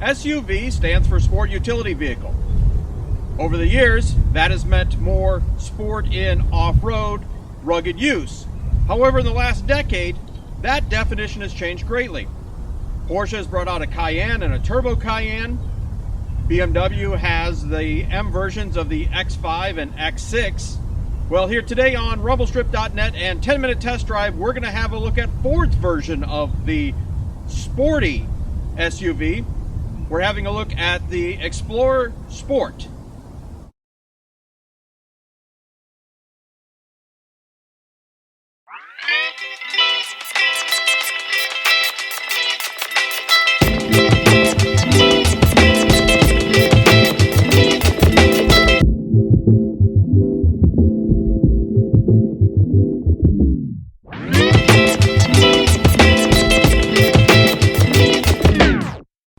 SUV stands for Sport Utility Vehicle. Over the years, that has meant more sport in off-road, rugged use. However, in the last decade, that definition has changed greatly. Porsche has brought out a Cayenne and a Turbo Cayenne. BMW has the M versions of the X5 and X6. Well, here today on Rumblestrip.NET and 10-Minute Test Drive, we're going to have a look at Ford's version of the sporty SUV. We're having a look at the Explorer Sport.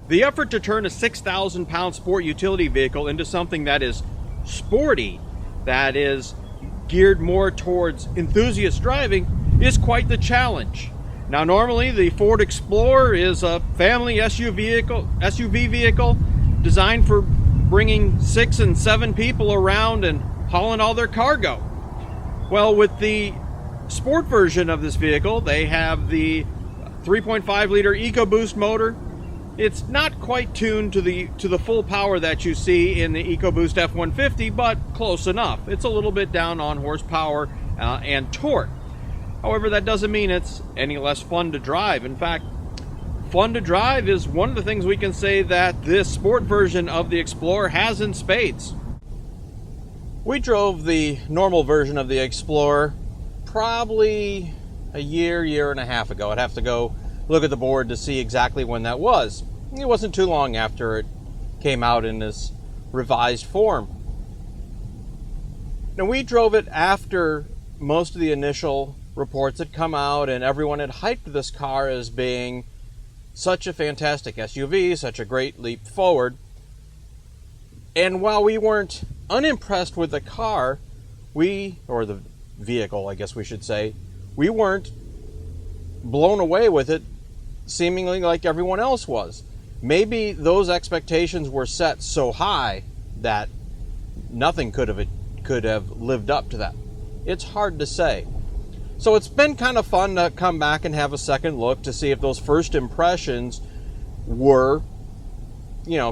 The effort to turn a 6,000-pound sport utility vehicle into something that is sporty, that is geared more towards enthusiast driving, is quite the challenge. Now, normally the Ford Explorer is a family SUV vehicle designed for bringing 6 and 7 people around and hauling all their cargo. Well, with the sport version of this vehicle, they have the 3.5-liter EcoBoost motor. It's not quite tuned to the full power that you see in the EcoBoost F-150, but close enough. It's a little bit down on horsepower and torque. However, that doesn't mean it's any less fun to drive. In fact, fun to drive is one of the things we can say that this sport version of the Explorer has in spades. We drove the normal version of the Explorer probably a year and a half ago. I'd have to go look at the board to see exactly when that was. It wasn't too long after it came out in this revised form. Now, we drove it after most of the initial reports had come out and everyone had hyped this car as being such a fantastic SUV, such a great leap forward. And while we weren't unimpressed with the car, or the vehicle, I guess we should say, we weren't blown away with it seemingly like everyone else was. Maybe those expectations were set so high that nothing could have lived up to that. It's hard to say. So it's been kind of fun to come back and have a second look to see if those first impressions were,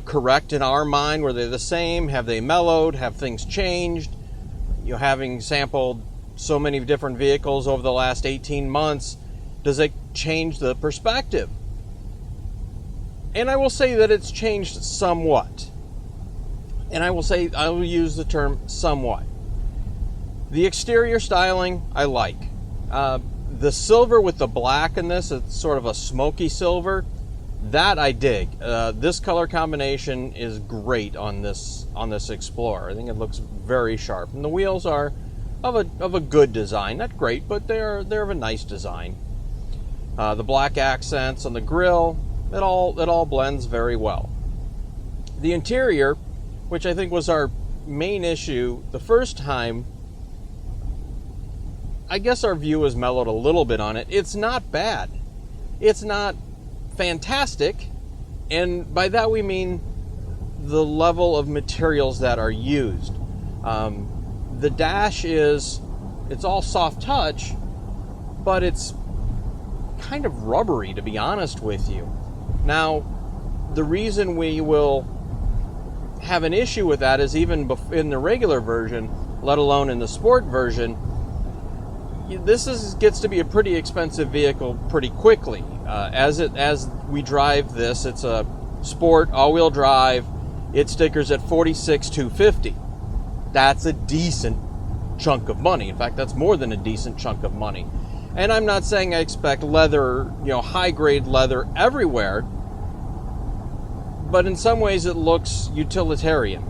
correct in our mind. Were they the same? Have they mellowed? Have things changed? Having sampled so many different vehicles over the last 18 months, does it change the perspective? And I will say that it's changed somewhat. And I will use the term somewhat. The exterior styling, I like. The silver with the black in this, it's sort of a smoky silver. That I dig. This color combination is great on this Explorer. I think it looks very sharp. And the wheels are of a good design. Not great, but they're of a nice design. The black accents on the grille, it all blends very well. The interior, which I think was our main issue the first time, I guess our view has mellowed a little bit on it. It's not bad. It's not fantastic, and by that we mean the level of materials that are used. The dash it's all soft touch, but it's kind of rubbery, to be honest with you. Now, the reason we will have an issue with that is even in the regular version, let alone in the sport version, this gets to be a pretty expensive vehicle pretty quickly. As we drive this, it's a sport all-wheel drive. It stickers at $46,250. That's a decent chunk of money. In fact, that's more than a decent chunk of money. And I'm not saying I expect leather, high-grade leather everywhere, but in some ways it looks utilitarian.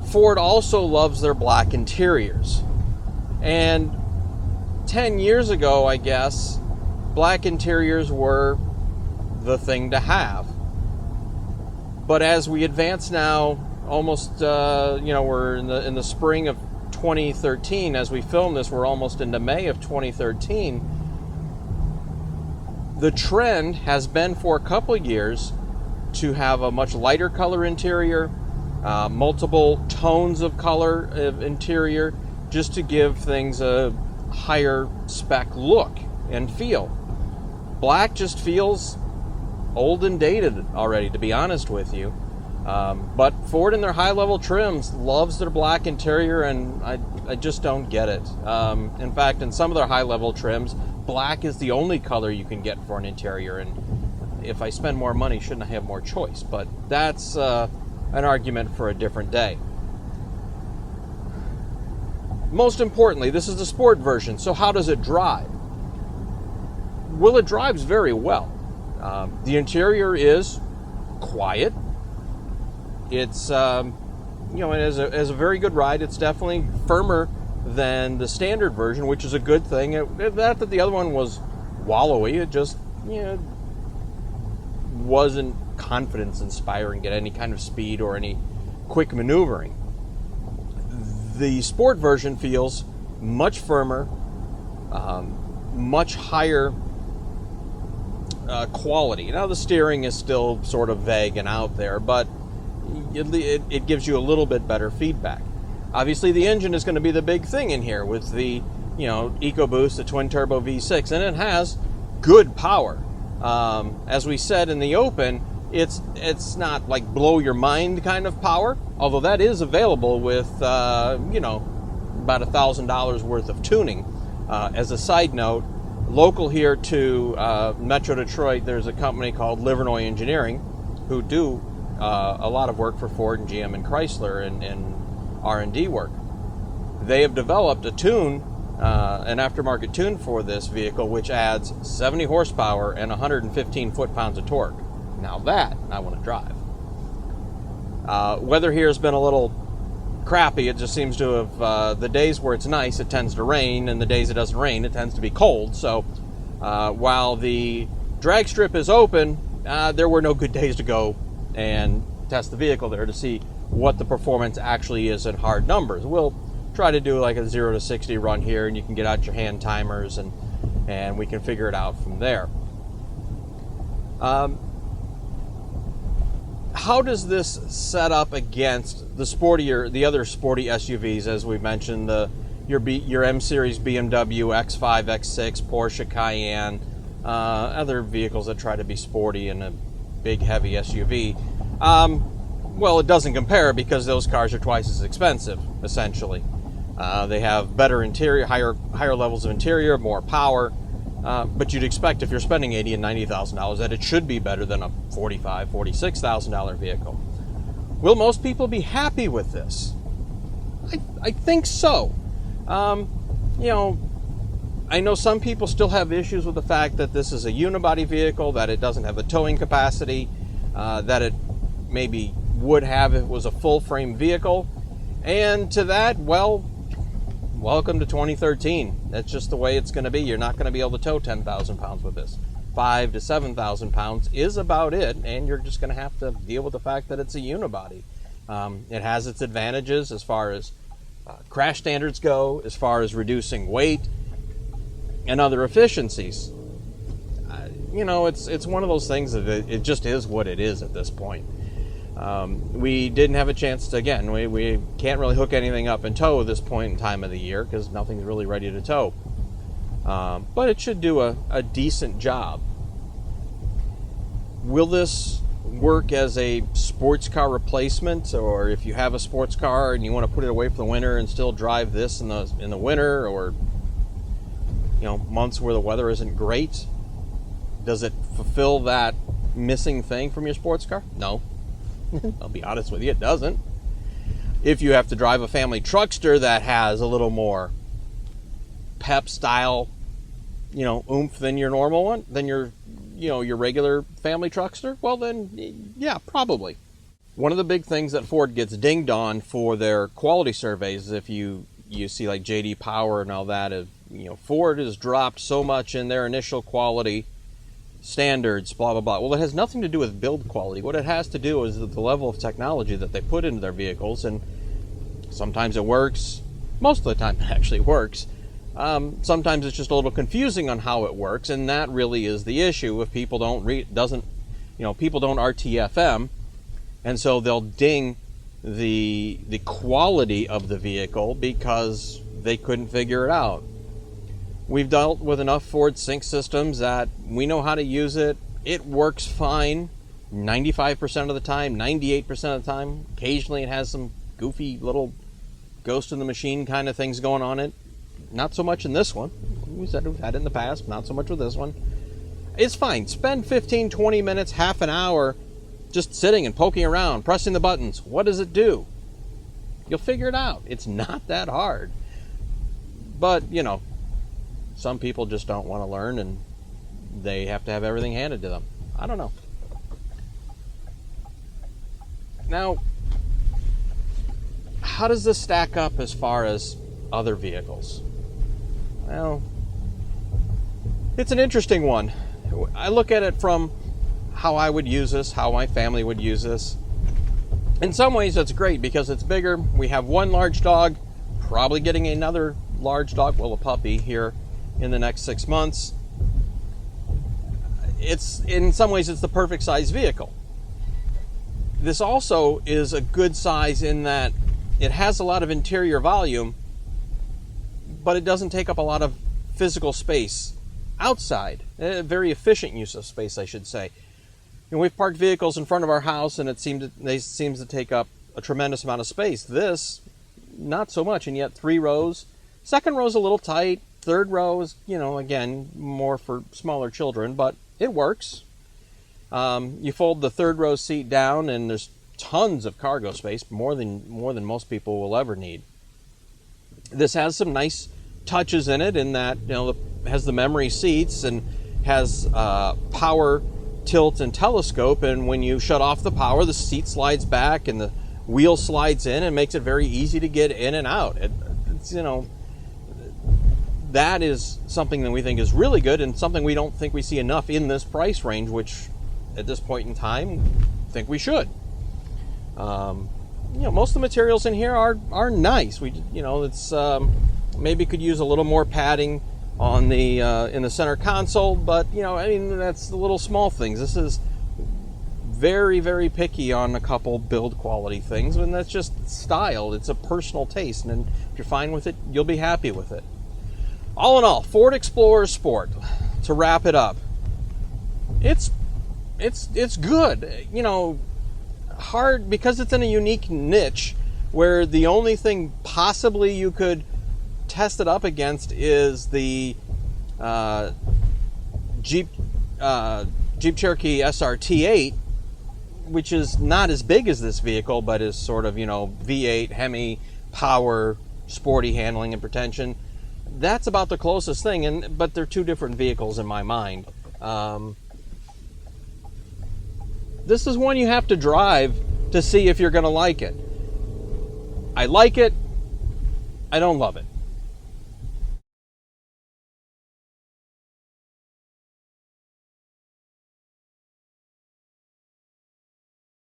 Ford also loves their black interiors. And 10 years ago, I guess, black interiors were the thing to have. But as we advance now, almost, we're in the spring of 2013. As we film this, we're almost into May of 2013. The trend has been for a couple of years to have a much lighter color interior, multiple tones of color of interior, just to give things a higher spec look and feel. Black just feels old and dated already, to be honest with you. But Ford in their high-level trims loves their black interior, and I just don't get it. In fact, in some of their high-level trims, black is the only color you can get for an interior, and if I spend more money, shouldn't I have more choice? But that's an argument for a different day. Most importantly, this is the sport version, so how does it drive? Well, it drives very well. The interior is quiet. It's, it has a very good ride. It's definitely firmer than the standard version, which is a good thing. Not that the other one was wallowy, it just, wasn't confidence-inspiring at any kind of speed or any quick maneuvering. The sport version feels much firmer, much higher quality. Now the steering is still sort of vague and out there, but it gives you a little bit better feedback. Obviously the engine is going to be the big thing in here with the EcoBoost, the twin turbo V6, and it has good power. As we said in the open, it's not like blow your mind kind of power, although that is available with about $1,000 worth of tuning. As a side note, local here to Metro Detroit, there's a company called Livernois Engineering who do a lot of work for Ford and GM and Chrysler and R&D work. They have developed a tune, an aftermarket tune for this vehicle, which adds 70 horsepower and 115 foot-pounds of torque. Now that I want to drive. Weather here has been a little crappy. It just seems to have, the days where it's nice, it tends to rain, and the days it doesn't rain, it tends to be cold. So while the drag strip is open, there were no good days to go and test the vehicle there to see what the performance actually is in hard numbers. We'll try to do like a 0 to 60 run here, and you can get out your hand timers, and we can figure it out from there. How does this set up against the other sporty SUVs, as we mentioned, your M Series BMW, X5, X6, Porsche Cayenne, other vehicles that try to be sporty in a big, heavy SUV? Well, it doesn't compare because those cars are twice as expensive, essentially. They have better interior, higher levels of interior, more power. But you'd expect if you're spending $80,000 and $90,000 that it should be better than a $45,000, $46,000 vehicle. Will most people be happy with this? I think so. I know some people still have issues with the fact that this is a unibody vehicle, that it doesn't have the towing capacity, that it maybe would have if it was a full-frame vehicle. And to that, well, welcome to 2013. That's just the way it's going to be. You're not going to be able to tow 10,000 pounds with this. 5,000 to 7,000 pounds is about it, and you're just going to have to deal with the fact that it's a unibody. It has its advantages as far as crash standards go, as far as reducing weight and other efficiencies. It's one of those things that it just is what it is at this point. We didn't have a chance to, again, we can't really hook anything up and tow at this point in time of the year because nothing's really ready to tow. But it should do a decent job. Will this work as a sports car replacement, or if you have a sports car and you want to put it away for the winter and still drive this in the winter, or months where the weather isn't great? Does it fulfill that missing thing from your sports car? No. I'll be honest with you, it doesn't. If you have to drive a family truckster that has a little more pep style, oomph than your normal one, than your regular family truckster, well then, yeah, probably. One of the big things that Ford gets dinged on for their quality surveys is if you see like J.D. Power and all that, Ford has dropped so much in their initial quality standards, blah, blah, blah. Well, it has nothing to do with build quality. What it has to do is the level of technology that they put into their vehicles, and sometimes it works. Most of the time it actually works. Sometimes it's just a little confusing on how it works, and that really is the issue. If people people don't RTFM, and so they'll ding the quality of the vehicle because they couldn't figure it out. We've dealt with enough Ford Sync systems that we know how to use it. It works fine 95% of the time, 98% of the time. Occasionally it has some goofy little ghost in the machine kind of things going on it. Not so much in this one. We said we've had it in the past, not so much with this one. It's fine. Spend 15, 20 minutes, half an hour just sitting and poking around, pressing the buttons. What does it do? You'll figure it out. It's not that hard. But, some people just don't want to learn and they have to have everything handed to them. I don't know. Now, how does this stack up as far as other vehicles? Well, it's an interesting one. I look at it from how I would use this, how my family would use this. In some ways, it's great because it's bigger. We have one large dog, probably getting another large dog, well, a puppy here in the next 6 months. In some ways, it's the perfect size vehicle. This also is a good size in that it has a lot of interior volume, but it doesn't take up a lot of physical space outside. A very efficient use of space, I should say. We've parked vehicles in front of our house, and they seems to take up a tremendous amount of space. This, not so much, and yet 3 rows. Second row's a little tight. Third row is, again, more for smaller children, but it works. You fold the third row seat down, and there's tons of cargo space, more than most people will ever need. This has some nice touches in it, in that it has the memory seats and has power tilt and telescope, and when you shut off the power, the seat slides back and the wheel slides in and makes it very easy to get in and out. It's that is something that we think is really good, and something we don't think we see enough in this price range, which at this point in time think we should. Most of the materials in here are nice. It's maybe could use a little more padding on the in the center console, but that's the little small things. This is very, very picky on a couple build quality things, and that's just style. It's a personal taste, and if you're fine with it, you'll be happy with it. All in all, Ford Explorer Sport. To wrap it up, it's good. Hard because it's in a unique niche where the only thing possibly you could test it up against is the Jeep Cherokee SRT8, which is not as big as this vehicle, but is sort of V8 Hemi power, sporty handling and pretension. That's about the closest thing, but they're two different vehicles in my mind. This is one you have to drive to see if you're going to like it. I like it. I don't love it.